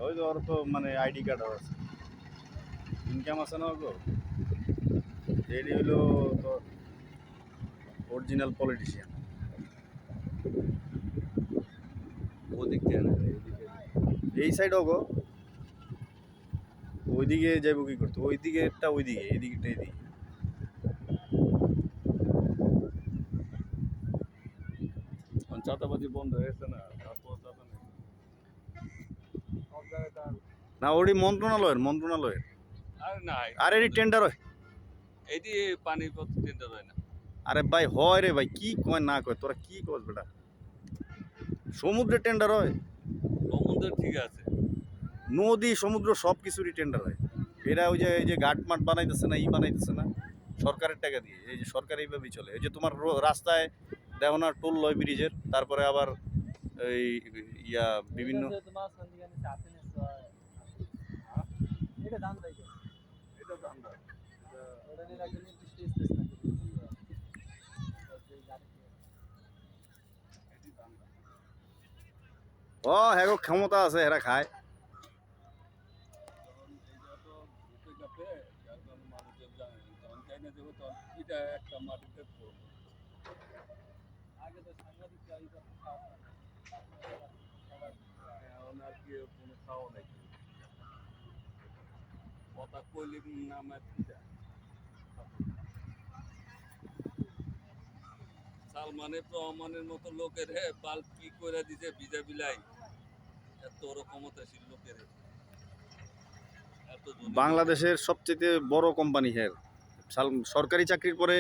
ওই তো ওর তো মানে আইডি কার্ড আছে, ইনকাম আছে না গো। এটি হলো তো অরিজিনাল পলিটিশিয়ান। ও দেখতে না এই সাইড গো, ওইদিকে যাইব কি করতে, ওইদিকেটা ওইদিকে, এইদিকেটা এইদিকে। চাঁদাবাজি বন্ধ হয়েছে না, তারপর চাঁদা নেই। না ওটি মন্ত্রণালয়ের আরে না, আর এটি টেন্ডার হয়। এটি পানিপথ টেন্ডার হয় না। আরে ভাই হয় রে ভাই, কি কয় না কয়, তোরা কি কস বেটা, সমুদ্রের টেন্ডার হয়। সমুদ্র ঠিক আছে, নদী সমুদ্র সব কিছুরই টেন্ডার হয়। এরা ওই যে এই যে ঘাট মাঠ বানাইতেছে না, বানাইতেছে না সরকারের টাকা দিয়ে, এই যে সরকার এইভাবেই চলে। এই যে তোমার রাস্তায় দেখো না টোল লয় ব্রিজের, তারপরে আবার এই ইয়া বিভিন্ন এটা ধান্দা। এটি ধান্দা। ও হ্যাঁ গো, ক্ষমতা আছে, এরা খায়। কারণ এইটা তো ঘুরতে কাপে, যার কারণে মানুষের জানে তখন চাই না দেবো, তখন এটা একটা মাটিতে পড়বো। আগে তো সাংঘাতিক এখন আর কি কোনো খাওয়া নাই, কথা কইলে নামে পিঠা। সালমানের রহমানের মতো লোকের পাল কি করে দিছে ভিজা বিলাই, এত বড় ক্ষমতাশীল লোকের এত বাংলাদেশের সবচেয়ে বড় কোম্পানি হ্যাঁ। সরকারি চাকরির পরে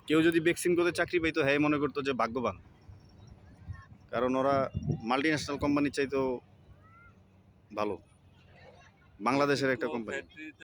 কেউ যদি ভ্যাকসিন করে চাকরি পাইতো, হ্যাঁ মনে করতো যে ভাগ্যবান, কারণ ওরা মাল্টি ন্যাশনাল কোম্পানির চাইতো ভালো, বাংলাদেশের একটা কোম্পানি। ফ্যাক্টরি